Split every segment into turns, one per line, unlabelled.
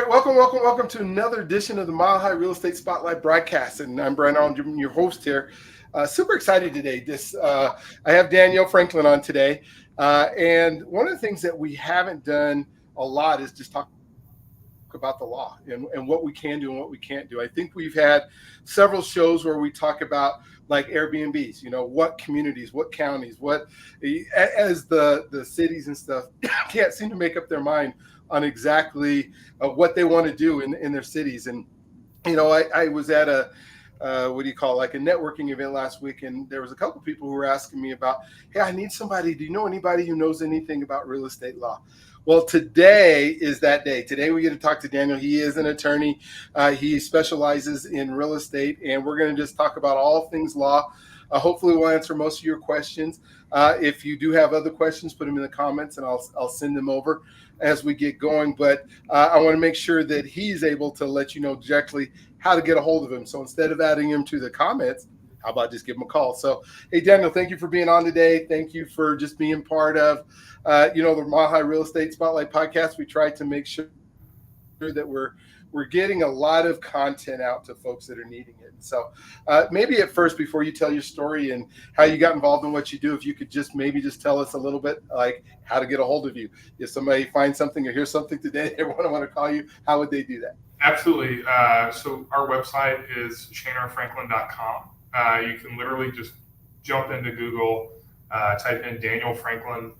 welcome to another edition of the High Real Estate Spotlight broadcast. And I'm Brian Allen, your host here. Super excited today. I have Danielle Franklin on today. And one of the things that we haven't done a lot is just talk about the law and what we can do and what we can't do. I think we've had several shows where we talk about like Airbnbs, what communities, what counties, as the cities and stuff can't seem to make up their mind on exactly what they want to do in their cities. And, I was at a networking event last week, and there was a couple people who were asking me about, hey, I need somebody. Do you know anybody who knows anything about real estate law? Well, today is that day. Today we get to talk to Daniel. He is an attorney. He specializes in real estate, and we're going to just talk about all things law. Hopefully we'll answer most of your questions. If you do have other questions, put them in the comments, and I'll send them over as we get going. But I want to make sure that he's able to let you know exactly how to get a hold of him. So instead of adding him to the comments, how about just give him a call? So, hey, Daniel, thank you for being on today. Thank you for just being part of, the High Real Estate Spotlight podcast. We try to make sure that we're getting a lot of content out to folks that are needing it. So maybe at first, before you tell your story and how you got involved in what you do, if you could just tell us a little bit like how to get a hold of you. If somebody finds something or hears something today, they want to call you, how would they do that?
Absolutely. So our website is shanerfranklin.com. You can literally just jump into Google, type in Daniel Franklin,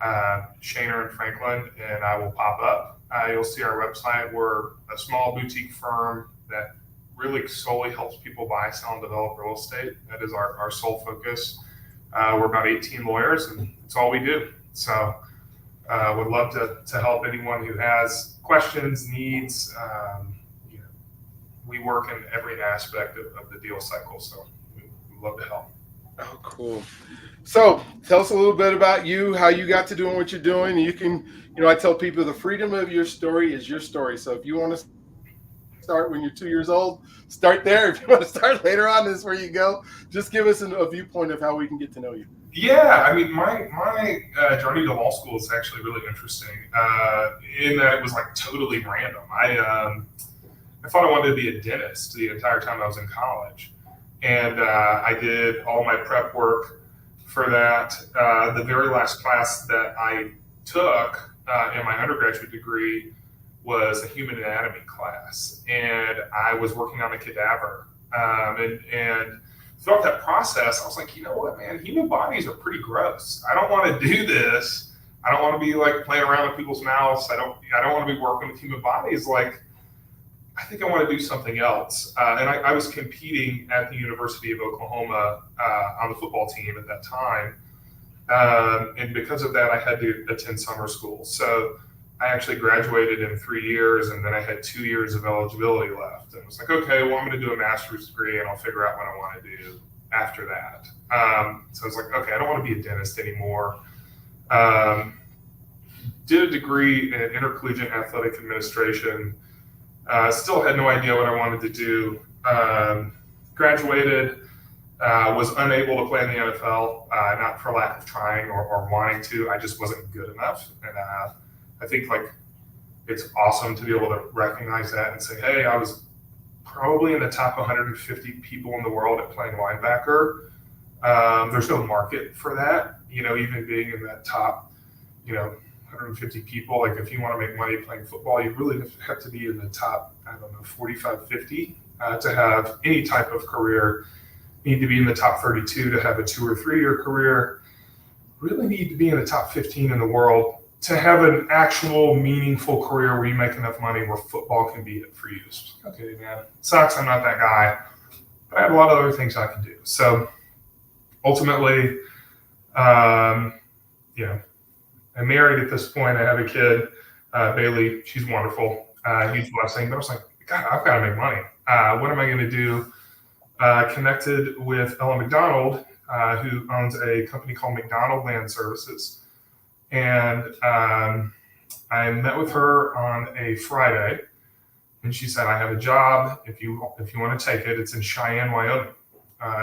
Shaner and Franklin, and I will pop up. You'll see our website. We're a small boutique firm that really solely helps people buy, sell, and develop real estate. That is our sole focus. We're about 18 lawyers, and it's all we do. So would love to help anyone who has questions, needs. We work in every aspect of the deal cycle, so we love to help.
Oh, cool. So tell us a little bit about you, how you got to doing what you're doing. You can, I tell people the freedom of your story is your story. So if you want to start when you're 2 years old, start there. If you want to start later on, this is where you go. Just give us a viewpoint of how we can get to know you.
Yeah, I mean, my journey to law school is actually really interesting in that it was like totally random. I thought I wanted to be a dentist the entire time I was in college. And I did all my prep work for that. The very last class that I took in my undergraduate degree was a human anatomy class. And I was working on a cadaver. And throughout that process, I was like, you know what, man, human bodies are pretty gross. I don't want to do this. I don't want to be like playing around with people's mouths. I don't want to be working with human bodies. Like, I think I want to do something else. And I was competing at the University of Oklahoma on the football team at that time. And because of that, I had to attend summer school. So I actually graduated in 3 years, and then I had 2 years of eligibility left. And I was like, okay, well, I'm going to do a master's degree, and I'll figure out what I want to do after that. So I was like, okay, I don't want to be a dentist anymore. Did a degree in intercollegiate athletic administration. Still had no idea what I wanted to do. Graduated, was unable to play in the NFL, not for lack of trying or wanting to. I just wasn't good enough. And I think like it's awesome to be able to recognize that and say, hey, I was probably in the top 150 people in the world at playing linebacker. There's no market for that, even being in that top, 150 people. Like if you want to make money playing football, you really have to be in the top, 45, 50 to have any type of career. You need to be in the top 32 to have a 2 or 3 year career. Really need to be in the top 15 in the world to have an actual meaningful career where you make enough money where football can be it for you. Okay, man, sucks. I'm not that guy, but I have a lot of other things I can do. So ultimately, I'm married at this point. I have a kid, Bailey. She's wonderful, huge blessing. But I was like, God, I've got to make money. What am I going to do? Connected with Ella McDonald, who owns a company called McDonald Land Services. And I met with her on a Friday, and she said, I have a job. If you want to take it, it's in Cheyenne, Wyoming.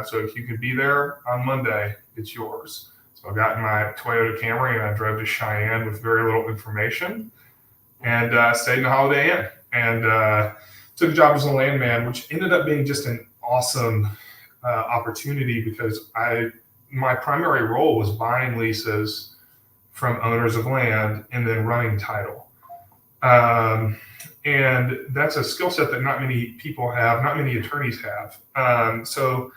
So if you could be there on Monday, it's yours. So I got in my Toyota Camry and I drove to Cheyenne with very little information and stayed in the Holiday Inn. and took a job as a landman, which ended up being just an awesome opportunity because my primary role was buying leases from owners of land and then running title. And that's a skill set that not many people have, not many attorneys have. So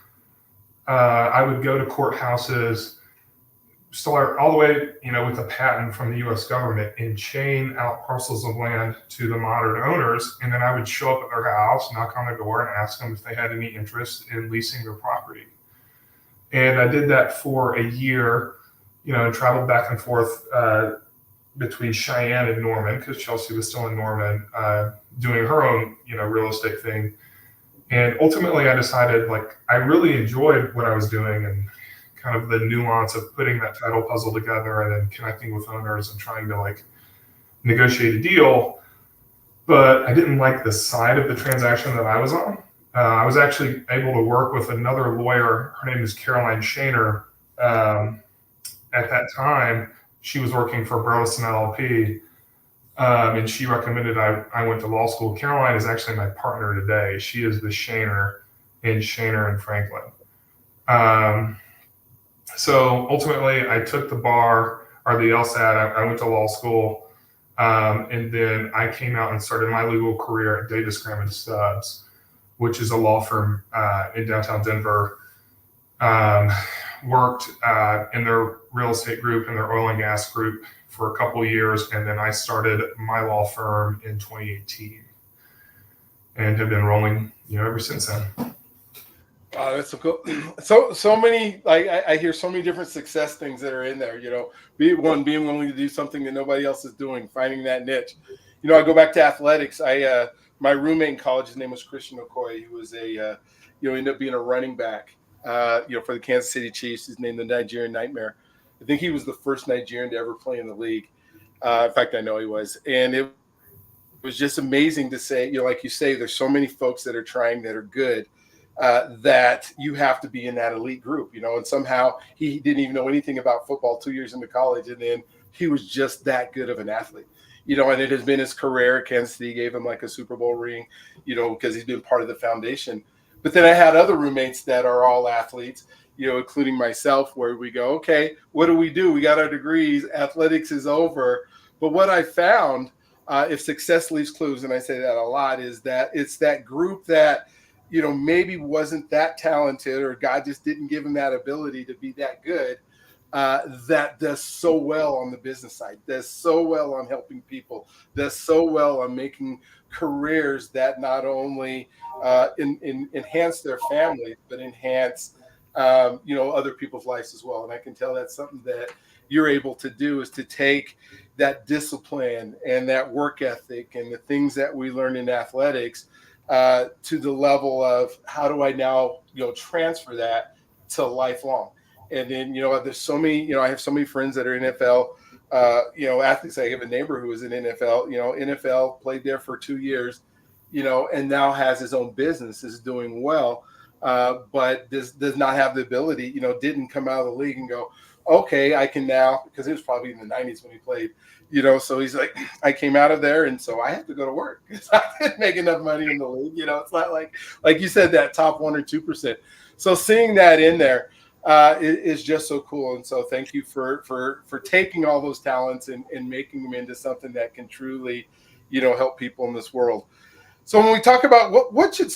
I would go to courthouses, start all the way, with a patent from the U.S. government and chain out parcels of land to the modern owners. And then I would show up at their house, knock on their door, and ask them if they had any interest in leasing their property. And I did that for a year, and traveled back and forth between Cheyenne and Norman, because Chelsea was still in Norman, doing her own, real estate thing. And ultimately I decided, I really enjoyed what I was doing and kind of the nuance of putting that title puzzle together and then connecting with owners and trying to negotiate a deal. But I didn't like the side of the transaction that I was on. I was actually able to work with another lawyer. Her name is Caroline Shaner. At that time, she was working for Burleson LLP, and she recommended I went to law school. Caroline is actually my partner today. She is the Shaner in Shaner and Franklin. So ultimately, I took the bar or the LSAT. I went to law school, and then I came out and started my legal career at Davis Graham and Stubbs, which is a law firm in downtown Denver. Worked in their real estate group and their oil and gas group for a couple of years, and then I started my law firm in 2018, and have been rolling, ever since then.
That's so cool. So many. I hear so many different success things that are in there. Being willing to do something that nobody else is doing, finding that niche. I go back to athletics. My roommate in college, his name was Christian Okoye. He was ended up being a running back. For the Kansas City Chiefs. He's named the Nigerian Nightmare. I think he was the first Nigerian to ever play in the league. In fact, I know he was. And it was just amazing to say, like you say, there's so many folks that are trying that are good, that you have to be in that elite group, and somehow he didn't even know anything about football 2 years into college. And then he was just that good of an athlete, and it has been his career. Kansas City gave him a Super Bowl ring, because he's been part of the foundation. But then I had other roommates that are all athletes, including myself, where we go, okay, what do? We got our degrees. Athletics is over. But what I found, if success leaves clues, and I say that a lot, is that it's that group that, maybe wasn't that talented, or God just didn't give him that ability to be that good, that does so well on the business side, does so well on helping people, does so well on making careers that not only enhance their families, but enhance other people's lives as well. And I can tell that's something that you're able to do, is to take that discipline and that work ethic and the things that we learn in athletics to the level of how do I now transfer that to lifelong. And then there's so many, I have so many friends that are NFL athletes. I have a neighbor who was in NFL, NFL, played there for 2 years, and now has his own business, is doing well, but does not have the ability, didn't come out of the league and go, okay, I can now, because it was probably in the 90s when he played, so he's like, I came out of there, and so I have to go to work because I didn't make enough money in the league. It's not like you said, that top 1 or 2%. So seeing that in there is just so cool. And so thank you for taking all those talents and making them into something that can truly, help people in this world. So when we talk about what should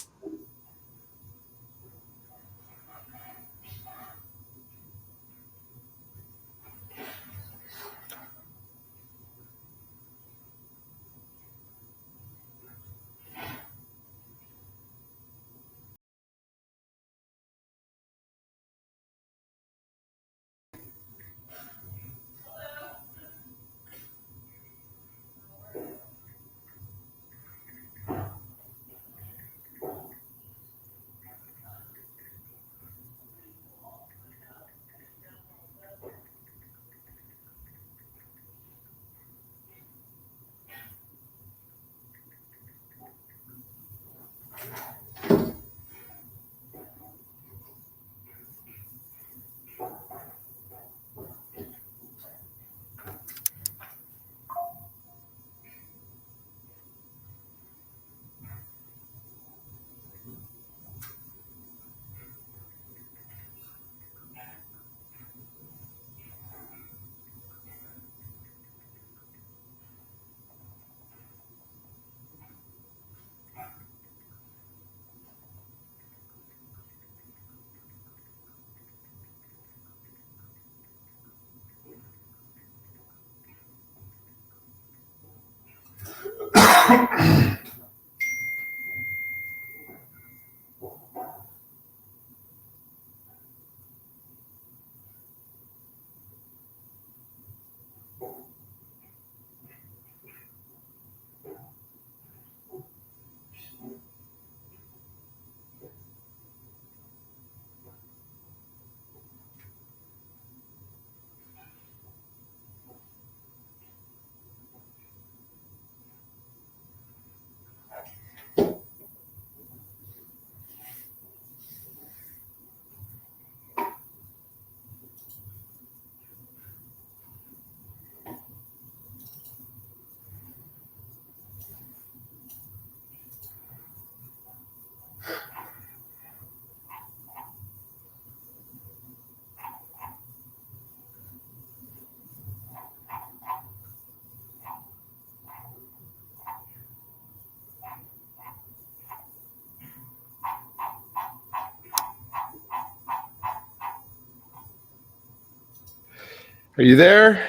Are you there?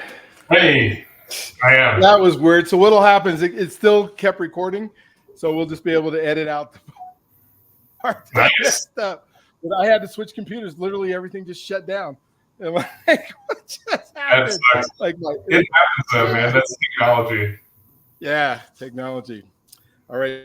Hey, I am.
That was weird. So what'll happen is it still kept recording, so we'll just be able to edit out the part that messed up. But I had to switch computers. Literally, everything just shut down. And like, what just happened? Like
it happens, though, man. That's technology.
Yeah, technology. All right.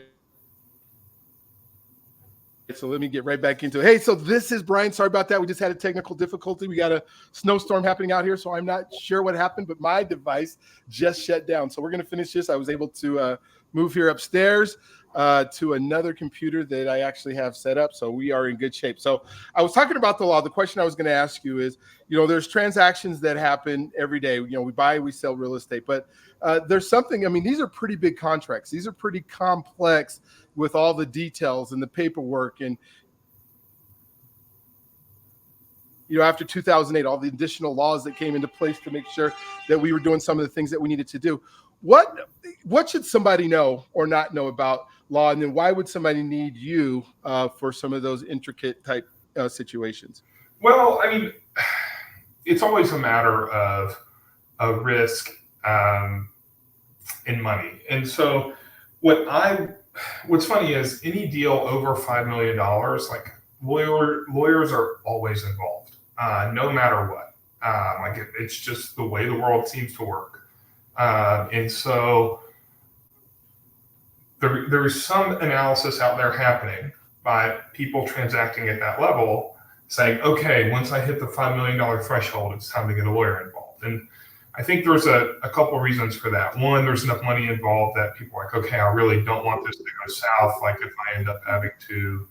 So let me get right back into it. Hey, so this is Brian. Sorry about that. We just had a technical difficulty. We got a snowstorm happening out here, so I'm not sure what happened, but my device just shut down. So we're going to finish this. I was able to move here upstairs to another computer that I actually have set up. So we are in good shape. So I was talking about the law. The question I was going to ask you is, there's transactions that happen every day. We buy, we sell real estate, but there's something, these are pretty big contracts. These are pretty complex with all the details and the paperwork. And, after 2008, all the additional laws that came into place to make sure that we were doing some of the things that we needed to do. What should somebody know or not know about law? And then why would somebody need you for some of those intricate type situations?
Well, it's always a matter of a risk and money. And so what's funny is any deal over $5 million, like lawyers are always involved, no matter what. It's just the way the world seems to work. And so there is some analysis out there happening by people transacting at that level saying, okay, once I hit the $5 million threshold, it's time to get a lawyer involved. And I think there's a couple of reasons for that. One, there's enough money involved that people are like, okay, I really don't want this to go south. Like if I end up having to,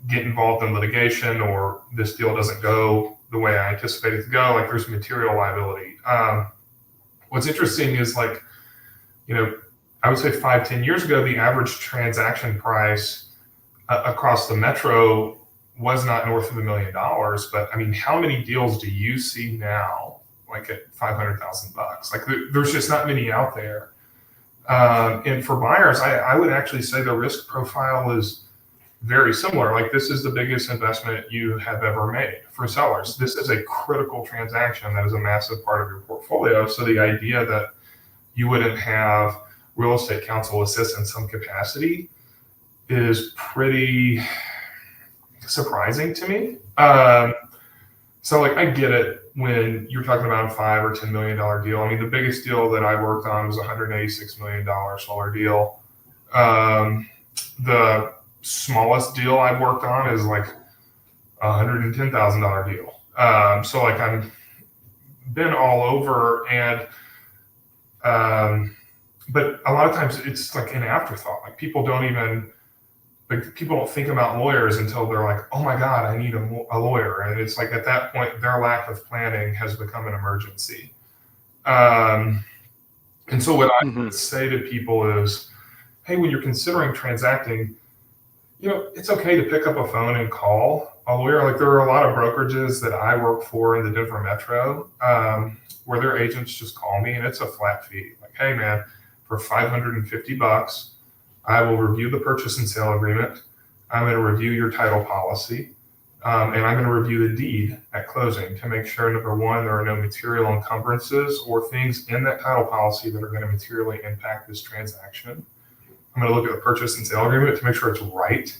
get involved in litigation or this deal doesn't go the way I anticipate it to go, like there's material liability. What's interesting is I would say 5-10 years ago, the average transaction price across the metro was not north of $1 million. But how many deals do you see now, like at $500,000? Like there's just not many out there. And for buyers, I would actually say the risk profile is very similar. Like this is the biggest investment you have ever made. For sellers, this is a critical transaction that is a massive part of your portfolio. So the idea that you wouldn't have real estate counsel assist in some capacity is pretty surprising to me. So I get it when you're talking about a $5 or $10 million deal. The biggest deal that I worked on was a $186 million solar deal. The smallest deal I've worked on is like a $110,000 deal. So I've been all over, and but a lot of times it's like an afterthought. Like people don't think about lawyers until they're like, oh my God, I need a lawyer. And it's like at that point, their lack of planning has become an emergency. And so what I would say to people is, hey, when you're considering transacting, it's okay to pick up a phone and call a lawyer. Like there are a lot of brokerages that I work for in the Denver metro where their agents just call me and it's a flat fee. Like, hey man, for $550, I will review the purchase and sale agreement. I'm going to review your title policy. And I'm going to review the deed at closing to make sure, number one, there are no material encumbrances or things in that title policy that are going to materially impact this transaction. I'm going to look at the purchase and sale agreement to make sure it's right.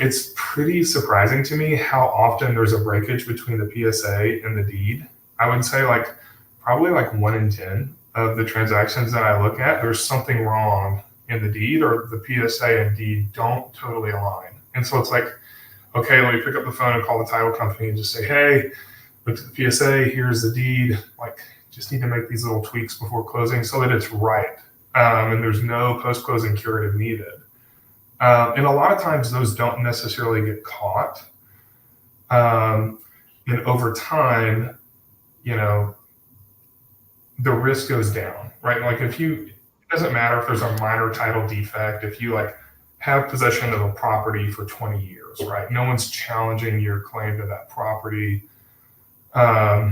It's pretty surprising to me how often there's a breakage between the PSA and the deed. I would say probably 1 in 10 of the transactions that I look at, there's something wrong in the deed, or the PSA and deed don't totally align. And so it's like, okay, let me pick up the phone and call the title company and just say, hey, look at the PSA, here's the deed. Just need to make these little tweaks before closing so that it's right. And there's no post-closing curative needed. And a lot of times those don't necessarily get caught. And over time, the risk goes down, right? It doesn't matter if there's a minor title defect, if you have possession of a property for 20 years, right? No one's challenging your claim to that property. But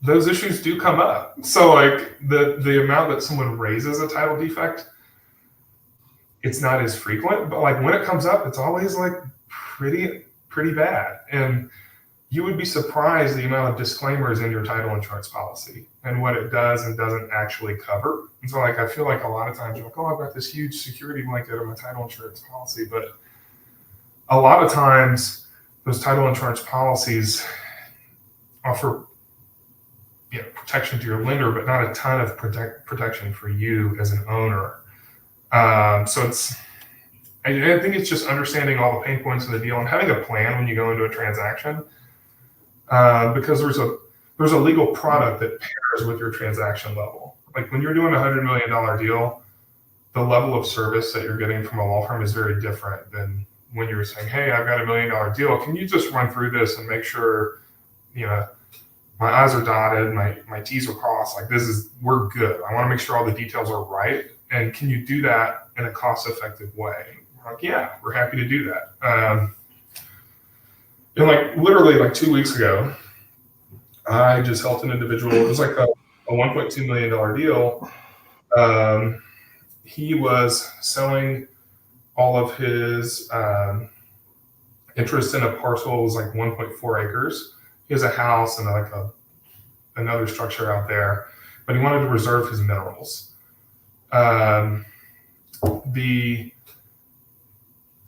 those issues do come up. So the amount that someone raises a title defect, it's not as frequent, but when it comes up, it's always pretty bad. And you would be surprised the amount of disclaimers in your title insurance policy and what it does and doesn't actually cover. And so I feel like a lot of times you're like, oh, I've got this huge security blanket of my title insurance policy. But a lot of times those title insurance policies offer protection to your lender, but not a ton of protection for you as an owner. So I think it's just understanding all the pain points of the deal and having a plan when you go into a transaction. Because there's a legal product that pairs with your transaction level. When you're doing a $100 million deal, the level of service that you're getting from a law firm is very different than when you're saying, hey, I've got $1 million deal. Can you just run through this and make sure, my I's are dotted, my T's are crossed, we're good. I want to make sure all the details are right. And can you do that in a cost-effective way? We're yeah, we're happy to do that. And literally 2 weeks ago, I just helped an individual. It was a $1.2 million deal. He was selling all of his interest in a parcel. It was 1.4 acres. He has a house and another structure out there, but he wanted to reserve his minerals. The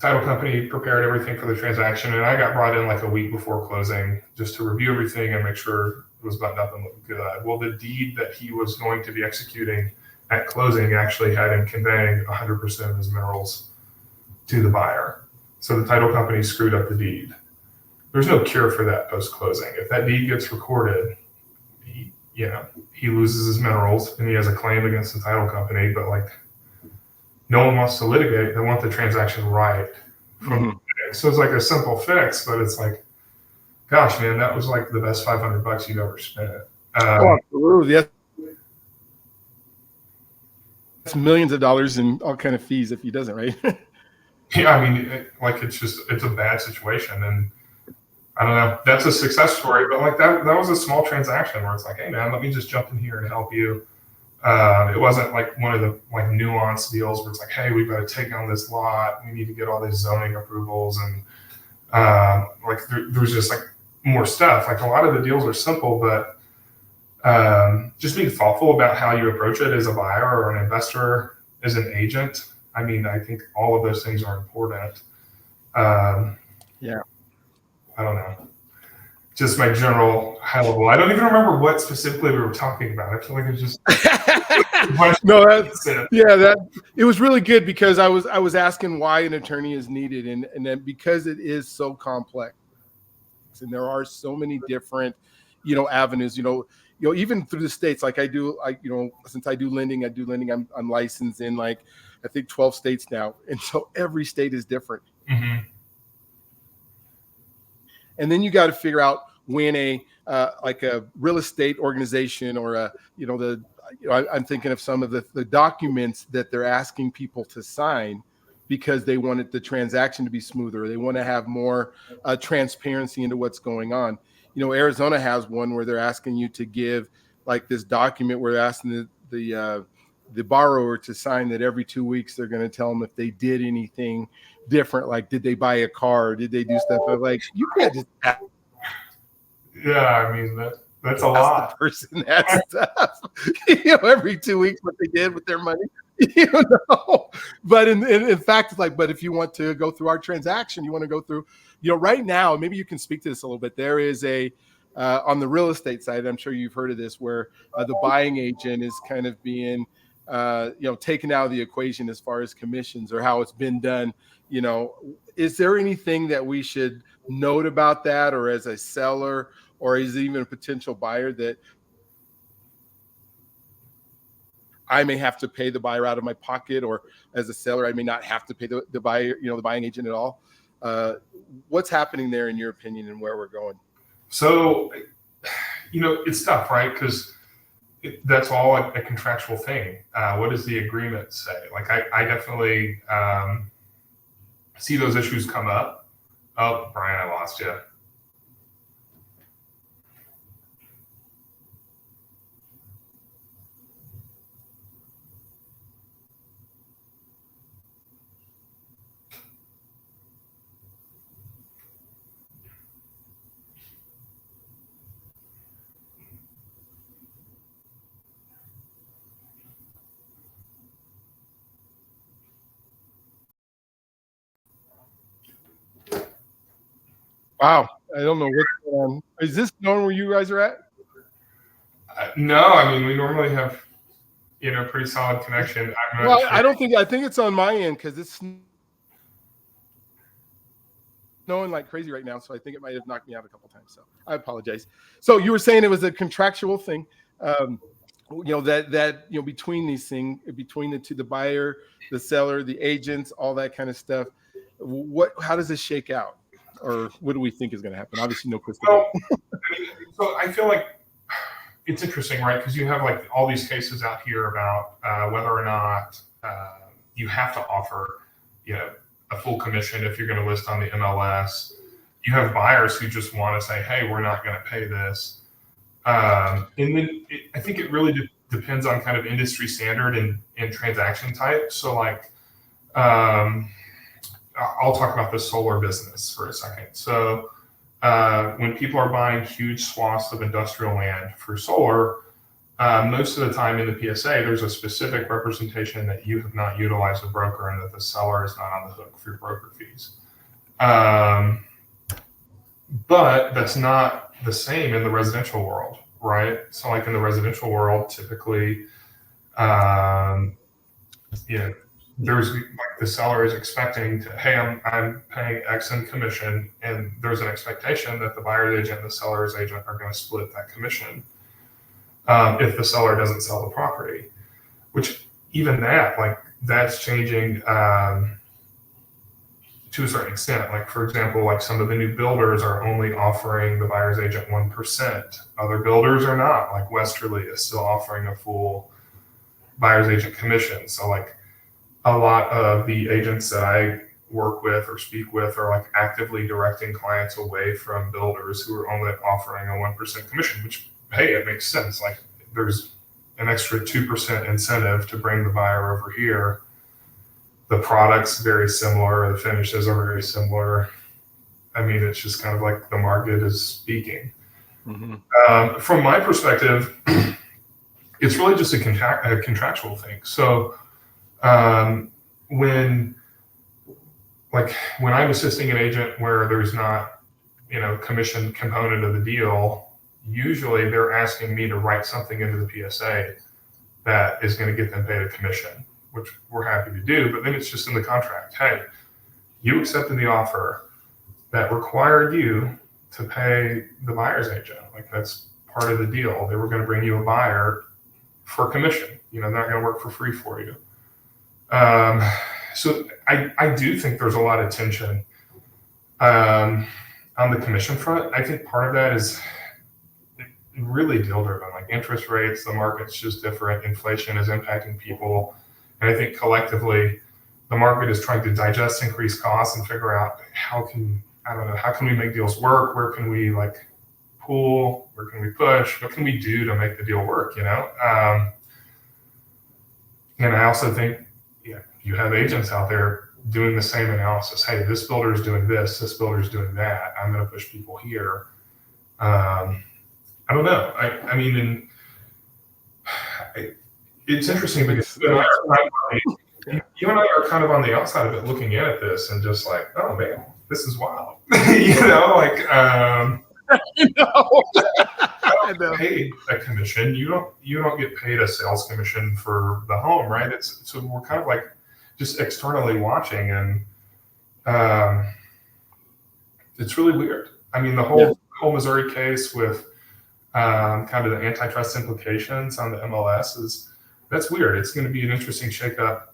title company prepared everything for the transaction, and I got brought in a week before closing just to review everything and make sure it was buttoned up and looked good. Well, the deed that he was going to be executing at closing actually had him conveying 100% of his minerals to the buyer. So the title company screwed up the deed. There's no cure for that post-closing. If that deed gets recorded, he loses his minerals and he has a claim against the title company, but no one wants to litigate. They want the transaction right. So it's a simple fix, but it's gosh, man, that was the best $500 you've ever spent.
Absolutely. That's millions of dollars in all kind of fees if he doesn't, right?
Yeah, I mean, it's a bad situation, and I don't know. That's a success story, but that was a small transaction where it's hey, man, let me just jump in here and help you. It wasn't one of the nuanced deals where it's hey, we've got to take on this lot. We need to get all these zoning approvals, and there's just more stuff. A lot of the deals are simple, but just being thoughtful about how you approach it as a buyer or an investor, as an agent. I mean, I think all of those things are important.
Yeah.
I don't know. Just my general high level. I don't even remember what specifically we were talking about. I feel it's just
no. It was really good because I was asking why an attorney is needed, and then because it is so complex, and there are so many different, avenues. Even through the states, since I do lending, I'm licensed in I think 12 states now, and so every state is different.
Mm-hmm.
And then you got to figure out when a real estate organization or I'm thinking of some of the documents that they're asking people to sign because they wanted the transaction to be smoother. They want to have more transparency into what's going on. Arizona has one where they're asking you to give this document where they're asking the the borrower to sign that every 2 weeks they're going to tell them if they did anything different, like did they buy a car, did they do stuff. But like, you can't just
Yeah, I mean that's a
ask the
lot.
person that stuff, every 2 weeks what they did with their money, But in fact, it's like, but if you want to go through our transaction, you want to go through, right now, maybe you can speak to this a little bit. There is a on the real estate side, I'm sure you've heard of this, where the buying agent is kind of being taken out of the equation as far as commissions or how it's been done. Is there anything that we should note about that, or as a seller, or is even a potential buyer, that I may have to pay the buyer out of my pocket, or as a seller, I may not have to pay the buyer, the buying agent at all? What's happening there in your opinion, and where we're going?
So, it's tough, right? Because that's all a contractual thing. What does the agreement say? Like, I definitely see those issues come up. Oh, Brian, I lost you.
Wow, I don't know what's going on. Is this knowing where you guys are at?
No, I mean, we normally have pretty solid connection. I'm not
Well,
sure.
I think it's on my end, because it's snowing like crazy right now, so I think it might have knocked me out a couple times. So I apologize. So you were saying it was a contractual thing, that between these things, between the two, the buyer, the seller, the agents, all that kind of stuff. How does this shake out, or what do we think is going to happen? Obviously, no crystal ball.
So I feel like it's interesting, right? Because you have like all these cases out here about whether or not you have to offer, a full commission if you're going to list on the MLS. You have buyers who just want to say, "Hey, we're not going to pay this," and then I think it really depends on kind of industry standard and transaction type. So like, I'll talk about the solar business for a second. So when people are buying huge swaths of industrial land for solar, most of the time in the PSA, there's a specific representation that you have not utilized a broker and that the seller is not on the hook for your broker fees. But that's not the same in the residential world, right? So like in the residential world, typically, there's like the seller is expecting to, hey, I'm paying X in commission, and there's an expectation that the buyer's agent and the seller's agent are going to split that commission if the seller doesn't sell the property. Which even that's changing to a certain extent. Like, for example, like some of the new builders are only offering the buyer's agent 1%. Other builders are not. Like Westerly is still offering a full buyer's agent commission. So like, a lot of the agents that I work with or speak with are like actively directing clients away from builders who are only offering a 1% commission, which, hey, it makes sense. Like, there's an extra 2% incentive to bring the buyer over here. The product's very similar. The finishes are very similar. I mean, it's just kind of like the market is speaking. Mm-hmm. From my perspective, it's really just a contractual thing. So, when I'm assisting an agent where there's not, commission component of the deal, usually they're asking me to write something into the PSA that is going to get them paid a commission, which we're happy to do. But then it's just in the contract. Hey, you accepted the offer that required you to pay the buyer's agent. Like, that's part of the deal. They were going to bring you a buyer for commission. They're not going to work for free for you. So I do think there's a lot of tension on the commission front. I think part of that is really deal driven, like interest rates, the market's just different. Inflation is impacting people. And I think collectively, the market is trying to digest increased costs and figure out how can we make deals work? Where can we like pool? Where can we push? What can we do to make the deal work? And I also think, yeah, you have agents out there doing the same analysis. Hey, this builder is doing this builder is doing that. I'm going to push people here. I don't know. I mean, it's interesting because you and I are kind of on the outside of it, looking at this and just like, oh man, this is wild. You know, like I don't pay a commission. You don't get paid a sales commission for the home, right? So we're kind of like just externally watching, and it's really weird. I mean, the whole Missouri case with kind of the antitrust implications on the MLS that's weird. It's going to be an interesting shakeup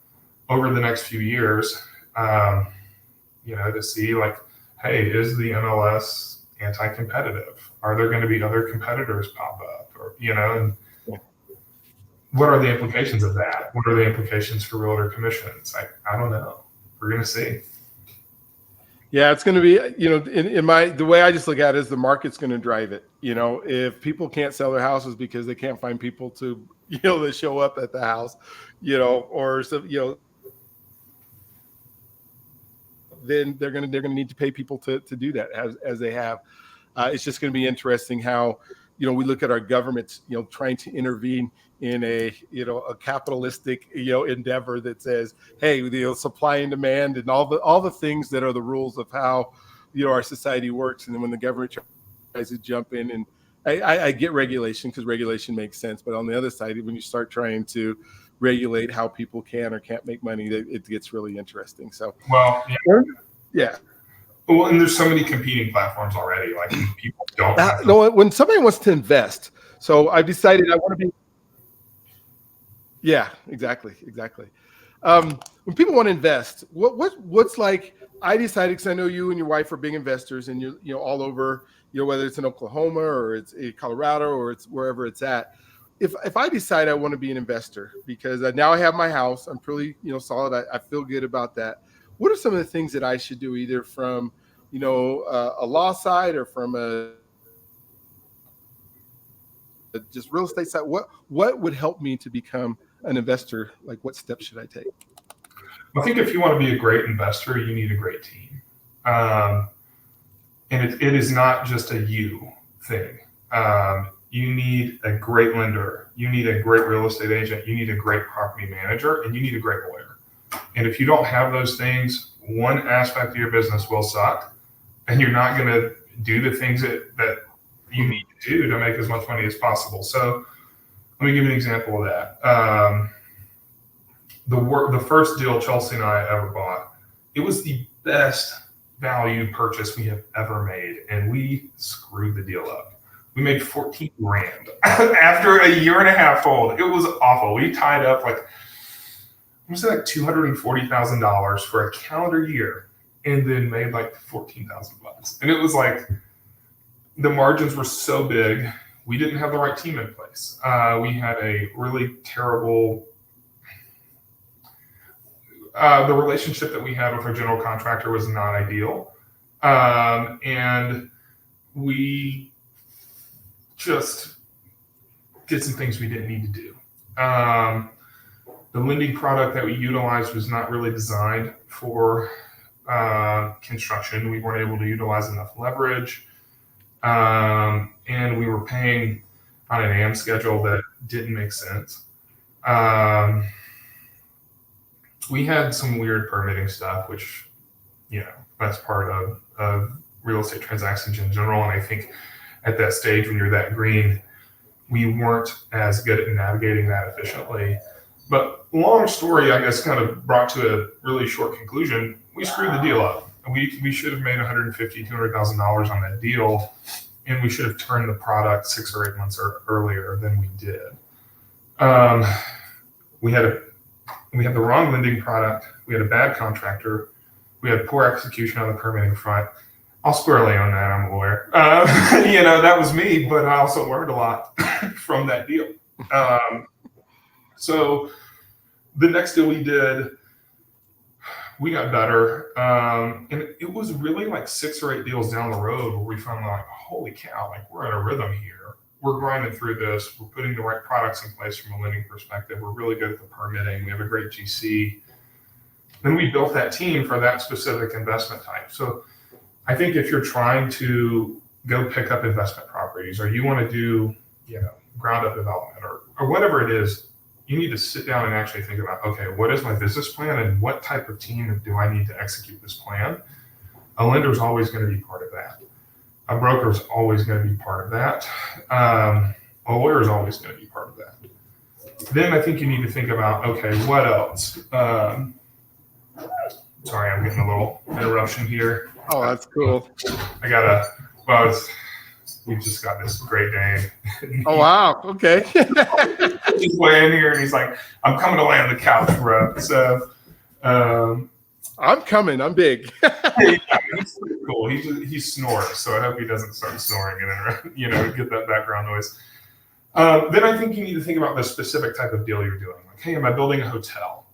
over the next few years, you know, to see like, hey, is the MLS anti-competitive? Are there going to be other competitors pop up, or you know, and what are the implications of that? What are the implications for realtor commissions? I don't know. We're going to see.
Yeah, it's going to be, you know, the way I just look at it is the market's going to drive it. You know, if people can't sell their houses because they can't find people to, you know, to show up at the house, you know, or so, you know, then they're going to need to pay people to do that as they have. It's just going to be interesting how, you know, we look at our governments, you know, trying to intervene in a, you know, a capitalistic, you know, endeavor that says, hey, you know, supply and demand and all the things that are the rules of how, you know, our society works. And then when the government tries to jump in, and I get regulation because regulation makes sense, but on the other side, when you start trying to regulate how people can or can't make money, it gets really interesting. So,
well,
yeah.
Well, and there's so many competing platforms already. Like people don't have
no, when somebody wants to invest, so I've decided I want to be. Yeah, exactly. When people want to invest, what's like? I decided, because I know you and your wife are big investors, and you're, you know, all over, you know, whether it's in Oklahoma or it's in Colorado or it's wherever it's at. If I decide I want to be an investor, because now I have my house, I'm pretty, you know, solid. I feel good about that. What are some of the things that I should do, either from, you know, a law side or from a just real estate side? What would help me to become an investor? Like, what steps should I take?
I think if you want to be a great investor, you need a great team. And it is not just a you thing. You need a great lender. You need a great real estate agent. You need a great property manager, and you need a great lawyer. And if you don't have those things, one aspect of your business will suck, and you're not going to do the things that you need to do to make as much money as possible. So let me give you an example of that. The first deal Chelsea and I ever bought, it was the best value purchase we have ever made, and we screwed the deal up. We made $14,000 after a year and a half hold. It was awful. We tied up like $240,000 for a calendar year, and then made like $14,000. And it was like the margins were so big. We didn't have the right team in place. We had a really terrible. The relationship that we had with our general contractor was not ideal, and we just did some things we didn't need to do. The lending product that we utilized was not really designed for construction. We weren't able to utilize enough leverage, and we were paying on an AM schedule that didn't make sense. We had some weird permitting stuff, which, you know, that's part of real estate transactions in general. And I think at that stage, when you're that green, we weren't as good at navigating that efficiently. But long story, I guess, kind of brought to a really short conclusion. We screwed the deal up. We should have made $150,000, $200,000 on that deal, and we should have turned the product 6 or 8 months earlier than we did. We had the wrong lending product. We had a bad contractor. We had poor execution on the permitting front. I'll squarely own that. I'm a lawyer. You know, that was me, but I also learned a lot from that deal. So the next deal we did, we got better. And it was really like 6 or 8 deals down the road where we found like, holy cow, like we're in a rhythm here. we're grinding through this. We're putting the right products in place from a lending perspective. We're really good at the permitting. We have a great GC. Then we built that team for that specific investment type. So I think if you're trying to go pick up investment properties, or you want to do, ground up development, or whatever it is, you need to sit down and actually think about, okay, what is my business plan and what type of team do I need to execute this plan? A lender is always going to be part of that. A broker is always going to be part of that. A lawyer is always going to be part of that. Then I think you need to think about, okay, what else? Sorry, I'm getting a little interruption here.
Oh, that's cool.
We just got this Great Dane.
Oh, wow. Okay.
He's laying here and he's like, I'm coming to lay on the couch, bro. So,
I'm coming. I'm big.
yeah, he's pretty cool. He snores, so I hope he doesn't start snoring and get that background noise. Then I think you need to think about the specific type of deal you're doing. Like, hey, am I building a hotel?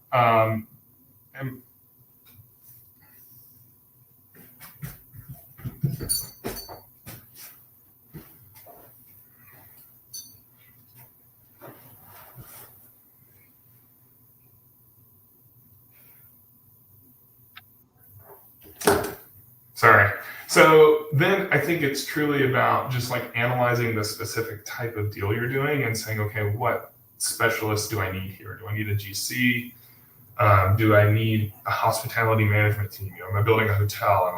Sorry. So then I think it's truly about just like analyzing the specific type of deal you're doing and saying, okay, what specialists do I need here? Do I need a GC? Do I need a hospitality management team? Am I building a hotel?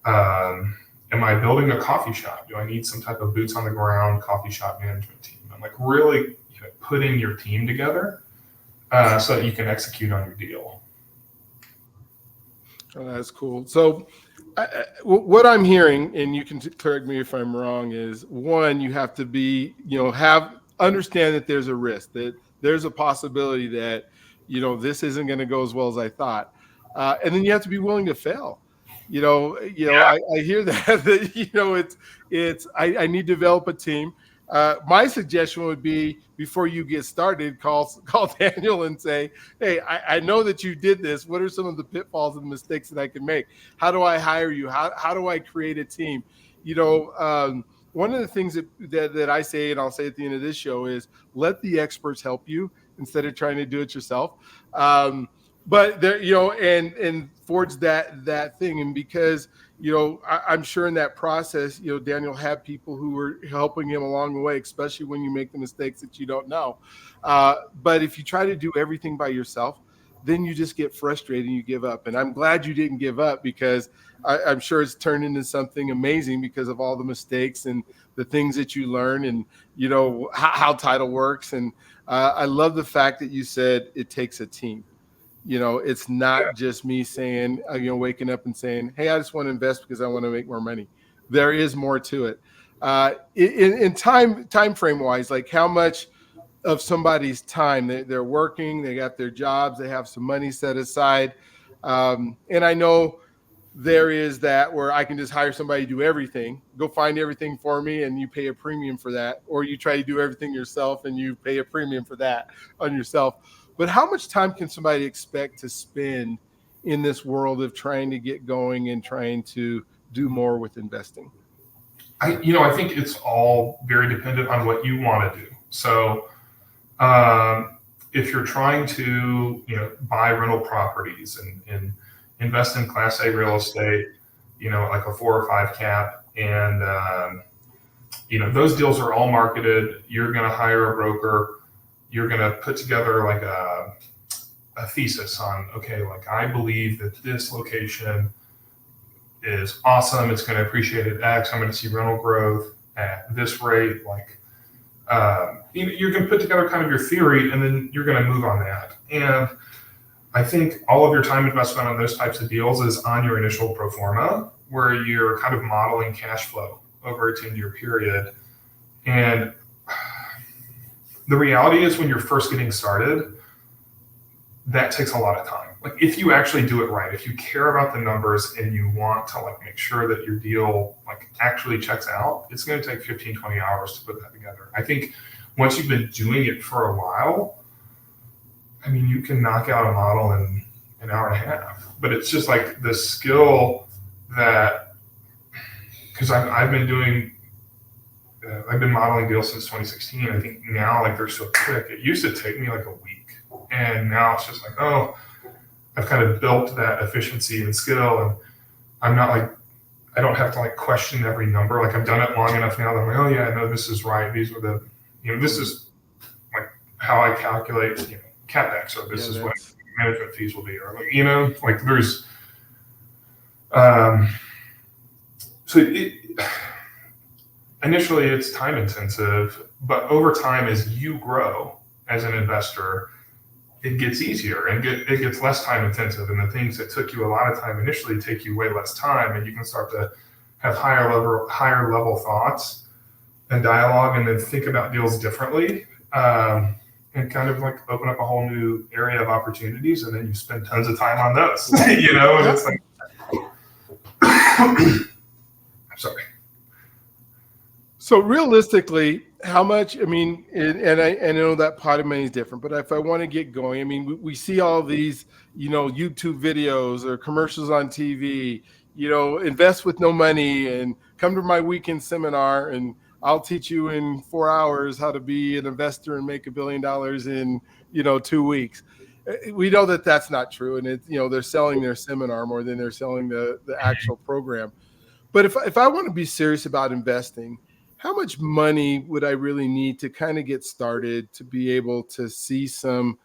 Am I building a coffee shop? Do I need some type of boots on the ground coffee shop management team? I'm like really putting your team together so that you can execute on your deal.
Oh, that's cool. So what I'm hearing, and you can correct me if I'm wrong, is one, you have to be, understand that there's a risk, that there's a possibility that, this isn't going to go as well as I thought. And then you have to be willing to fail. I hear that, I need to develop a team. My suggestion would be, before you get started, call Daniel and say, hey, I know that you did this. What are some of the pitfalls and mistakes that I can make? How do I hire you? How do I create a team? One of the things that I say, and I'll say at the end of this show, is let the experts help you instead of trying to do it yourself. But there, and forge that thing. And because, I'm sure in that process, Daniel had people who were helping him along the way, especially when you make the mistakes that you don't know. But if you try to do everything by yourself, then you just get frustrated and you give up. And I'm glad you didn't give up, because I'm sure it's turned into something amazing because of all the mistakes and the things that you learn, and, how title works. And I love the fact that you said it takes a team. It's not just me saying, waking up and saying, hey, I just want to invest because I want to make more money. There is more to it. In time frame wise, like how much of somebody's time they're working, they got their jobs, they have some money set aside. And I know there is that where I can just hire somebody to do everything, go find everything for me, and you pay a premium for that. Or you try to do everything yourself and you pay a premium for that on yourself. But how much time can somebody expect to spend in this world of trying to get going and trying to do more with investing?
I think it's all very dependent on what you want to do. So if you're trying to, buy rental properties and invest in Class A real estate, like a 4 or 5 cap, and those deals are all marketed. You're going to hire a broker. You're going to put together like a thesis on, okay, like I believe that this location is awesome. It's going to appreciate at X. I'm going to see rental growth at this rate. Like, you're going to put together kind of your theory, and then you're going to move on that. And I think all of your time investment on those types of deals is on your initial pro forma, where you're kind of modeling cash flow over a 10-year period. And the reality is, when you're first getting started, that takes a lot of time. Like, if you actually do it right, if you care about the numbers and you want to like make sure that your deal like actually checks out, it's going to take 15, 20 hours to put that together. I think once you've been doing it for a while, I mean, you can knock out a model in an hour and a half. But it's just like the skill that, because I've been doing I've been modeling deals since 2016. I think now, like, they're so quick. It used to take me like a week, and now it's just like, oh, I've kind of built that efficiency and skill, and I'm not like, I don't have to like question every number. Like, I've done it long enough now that I'm like, oh yeah, no, this is right. These are the, this is like how I calculate, CapEx, or this is what management fees will be, or like there's, so initially it's time intensive, but over time, as you grow as an investor, it gets easier and it gets less time intensive. And the things that took you a lot of time initially take you way less time, and you can start to have higher level thoughts and dialogue, and then think about deals differently, and kind of like open up a whole new area of opportunities. And then you spend tons of time on those, and it's like, I'm sorry.
So realistically, how much, and I know that pot of money is different, but if I want to get going, we see all these, YouTube videos or commercials on TV, invest with no money and come to my weekend seminar and I'll teach you in 4 hours how to be an investor and make $1 billion in, 2 weeks. We know that that's not true. And it's, they're selling their seminar more than they're selling the actual program. But if I want to be serious about investing, how much money would I really need to kind of get started to be able to see some,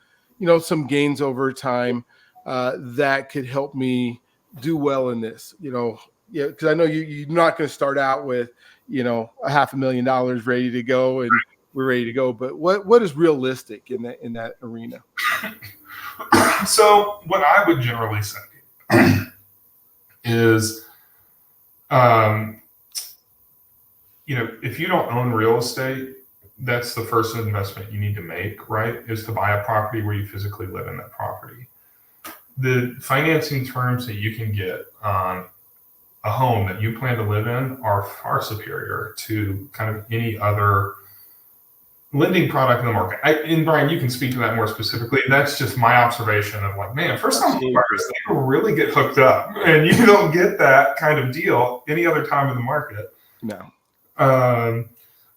some gains over time that could help me do well in this? Because I know you're not going to start out with, $500,000 ready to go and we're ready to go. But what is realistic in that arena?
So what I would generally say is, if you don't own real estate, that's the first investment you need to make, right? Is to buy a property where you physically live in that property. The financing terms that you can get on a home that you plan to live in are far superior to kind of any other lending product in the market. And Brian, you can speak to that more specifically. That's just my observation of like, man, first time buyers, they really get hooked up, and you don't get that kind of deal any other time in the market.
No.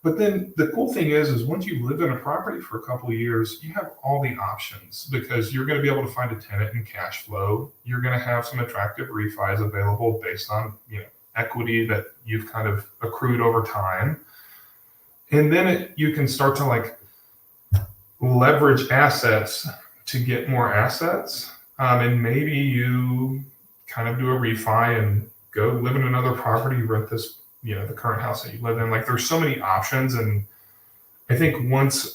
But then the cool thing is once you live in a property for a couple of years, you have all the options, because you're going to be able to find a tenant and cash flow. You're going to have some attractive refis available based on, equity that you've kind of accrued over time. And then you can start to like leverage assets to get more assets. And maybe you kind of do a refi and go live in another property, rent this, the current house that you live in. Like, there's so many options. And I think once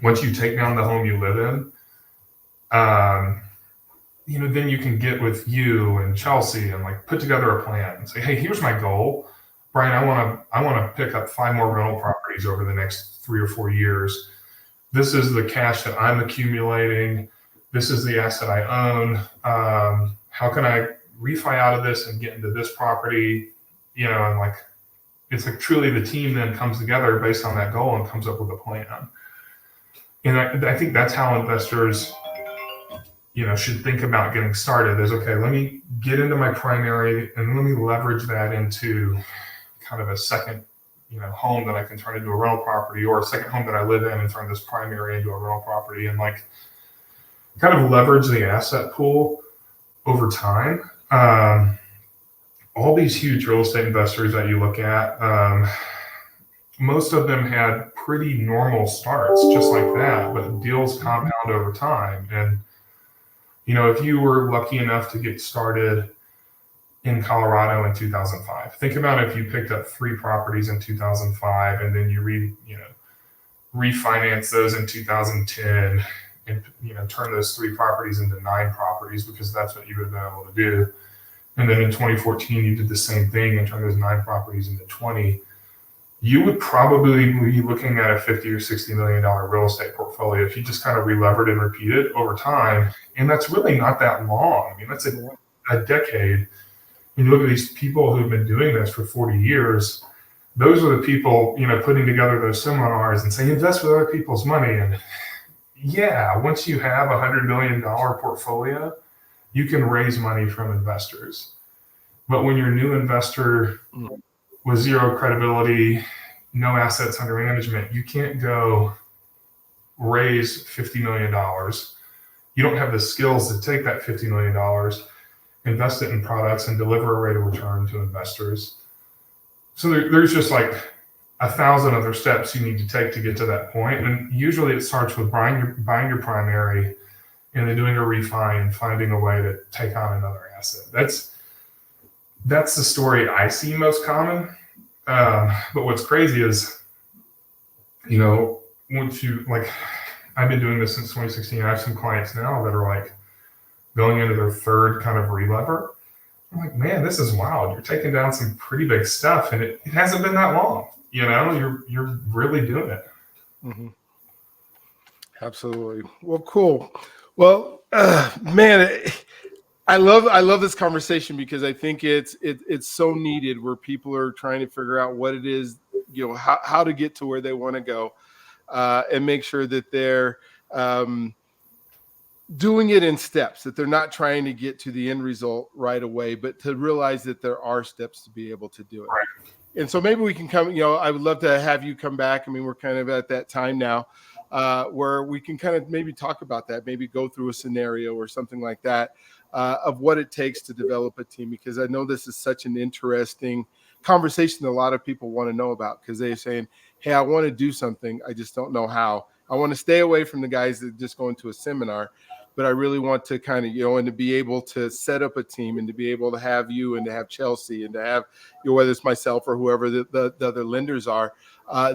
you take down the home you live in, then you can get with you and Chelsea and like put together a plan and say, hey, here's my goal. Brian, I want to pick up 5 more rental properties over the next 3 or 4 years. This is the cash that I'm accumulating. This is the asset I own. How can I refi out of this and get into this property? And like, it's like truly the team then comes together based on that goal and comes up with a plan. And I think that's how investors, should think about getting started is, okay, let me get into my primary and let me leverage that into kind of a second, home that I can turn into a rental property, or a second home that I live in and turn this primary into a rental property, and like kind of leverage the asset pool over time. All these huge real estate investors that you look at, most of them had pretty normal starts just like that, but deals compound over time. And, if you were lucky enough to get started in Colorado in 2005, think about if you picked up 3 properties in 2005 and then you refinance those in 2010 and, turn those 3 properties into 9 properties, because that's what you would have been able to do. And then in 2014, you did the same thing and turned those 9 properties into 20. You would probably be looking at a $50 or $60 million real estate portfolio if you just kind of relevered and repeated over time. And that's really not that long. That's a decade. When you look at these people who've been doing this for 40 years, those are the people, putting together those seminars and saying, invest with other people's money. And yeah, once you have $100 million portfolio, you can raise money from investors. But when you're a new investor with zero credibility, no assets under management, you can't go raise $50 million. You don't have the skills to take that $50 million, invest it in products, and deliver a rate of return to investors. So there's just like 1,000 other steps you need to take to get to that point. And usually it starts with buying your primary and then doing a refi and finding a way to take on another asset. That's the story I see most common. But what's crazy is, once you I've been doing this since 2016. I have some clients now that are like going into their third kind of relever. I'm like, man, this is wild. You're taking down some pretty big stuff, and it hasn't been that long. You're really doing it.
Mm-hmm. Absolutely. Well, cool. Well, man, I love this conversation because I think it's so needed, where people are trying to figure out what it is, how to get to where they want to go, and make sure that they're doing it in steps, that they're not trying to get to the end result right away, but to realize that there are steps to be able to do it.
Right.
And so maybe we can come, I would love to have you come back. I mean, we're kind of at that time now where we can kind of maybe talk about that, maybe go through a scenario or something like that of what it takes to develop a team, because I know this is such an interesting conversation that a lot of people want to know about, because they're saying, hey, I want to do something, I just don't know how. I want to stay away from the guys that just go into a seminar, but I really want to kind of, and to be able to set up a team, and to be able to have you, and to have Chelsea, and to have, whether it's myself or whoever the other lenders are,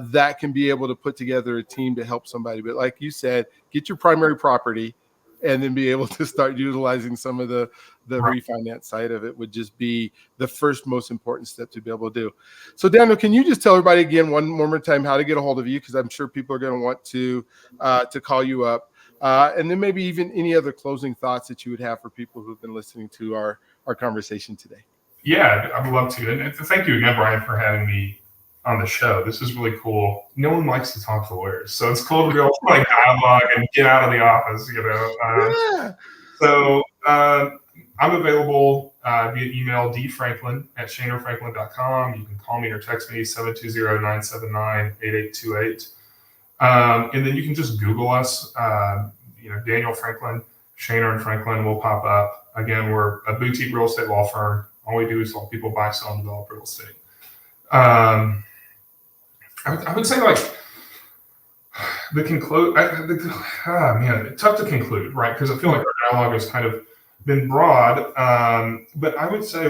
that can be able to put together a team to help somebody. But like you said, get your primary property, and then be able to start utilizing some of the
Right.
refinance side of it would just be the first most important step to be able to do. So Daniel, can you just tell everybody again one more time how to get a hold of you? Because I'm sure people are going to want to call you up. And then maybe even any other closing thoughts that you would have for people who've been listening to our conversation today.
Yeah, I would love to. And thank you again, Brian, for having me on the show. This is really cool. No one likes to talk to lawyers, so it's cool to be able to dialogue and get out of the office,
Yeah.
So I'm available via email, dfranklin@shanerfranklin.com. You can call me or text me, 720-979-8828. And then you can just Google us, Daniel Franklin, Shaner and Franklin will pop up. Again, we're a boutique real estate law firm. All we do is help people buy, sell, and develop real estate. I would say the conclude. It's tough to conclude, right? Because I feel like our dialogue has kind of been broad, but I would say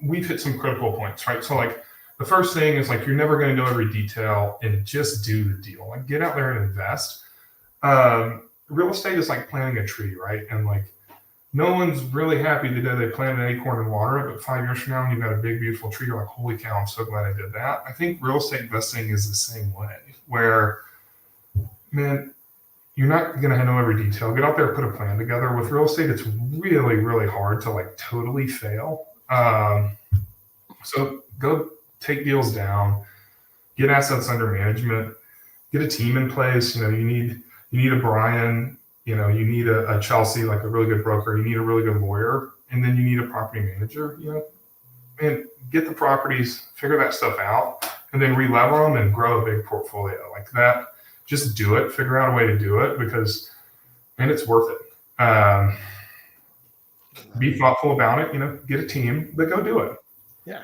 we've hit some critical points, right? So the first thing is you're never going to know every detail, and just do the deal. Get out there and invest. Real estate is like planting a tree, right? And no one's really happy the day they planted an acorn and water it, but 5 years from now, you've got a big, beautiful tree. You're like, holy cow, I'm so glad I did that. I think real estate investing is the same way, where, man, you're not going to know every detail. Get out there, put a plan together. With real estate, it's really, really hard to totally fail. So go take deals down, get assets under management, get a team in place. You need a Brian. You need a Chelsea, a really good broker. You need a really good lawyer, and then you need a property manager. And get the properties, figure that stuff out, and then relever them and grow a big portfolio like that. Just do it. Figure out a way to do it, because, man, it's worth it. Be thoughtful about it. Get a team, but go do it.
Yeah.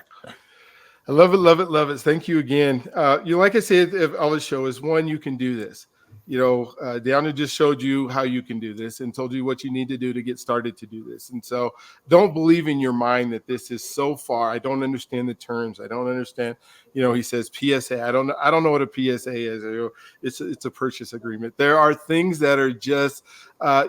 I love it, love it, love it. Thank you again. Like I said, on the show is, one, you can do this. Daniel just showed you how you can do this and told you what you need to do to get started to do this. And so don't believe in your mind that this is so far. I don't understand the terms. I don't understand. He says PSA. I don't know what a PSA is. It's a purchase agreement. There are things that are just,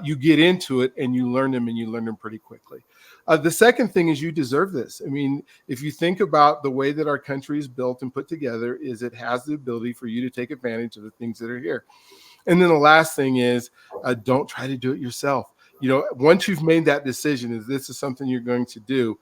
you get into it and you learn them, and you learn them pretty quickly. The second thing is, you deserve this. I mean, if you think about the way that our country is built and put together, is it has the ability for you to take advantage of the things that are here. And then the last thing is, don't try to do it yourself. Once you've made that decision, if this is something you're going to do,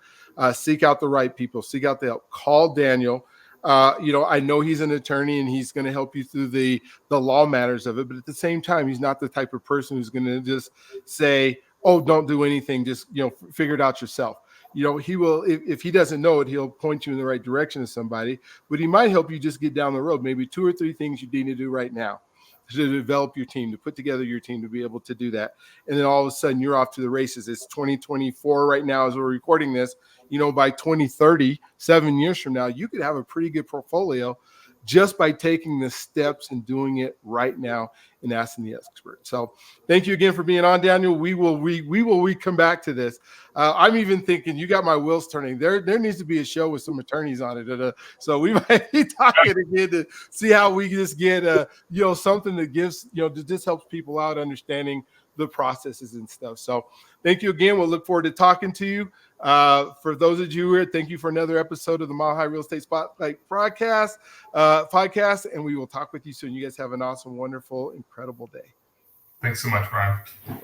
seek out the right people, seek out the help. Call Daniel. I know he's an attorney and he's going to help you through the law matters of it. But at the same time, he's not the type of person who's going to just say, oh, don't do anything. Just, figure it out yourself. he will, if he doesn't know it, he'll point you in the right direction to somebody, but he might help you just get down the road. Maybe 2 or 3 things you need to do right now to develop your team, to put together your team, to be able to do that. And then all of a sudden you're off to the races. It's 2024 right now as we're recording this. By 2030, 7 years from now, you could have a pretty good portfolio just by taking the steps and doing it right now and asking the expert. So thank you again for being on, Daniel. We will come back to this. I'm even thinking you got my wheels turning. There needs to be a show with some attorneys on it. So we might be talking again to see how we just get something that gives, that just helps people out understanding the processes and stuff. So thank you again. We'll look forward to talking to you. For those of you here, thank you for another episode of the High Real Estate Spotlight podcast, and we will talk with you soon. You guys have an awesome, wonderful, incredible day.
Thanks so much, Brian.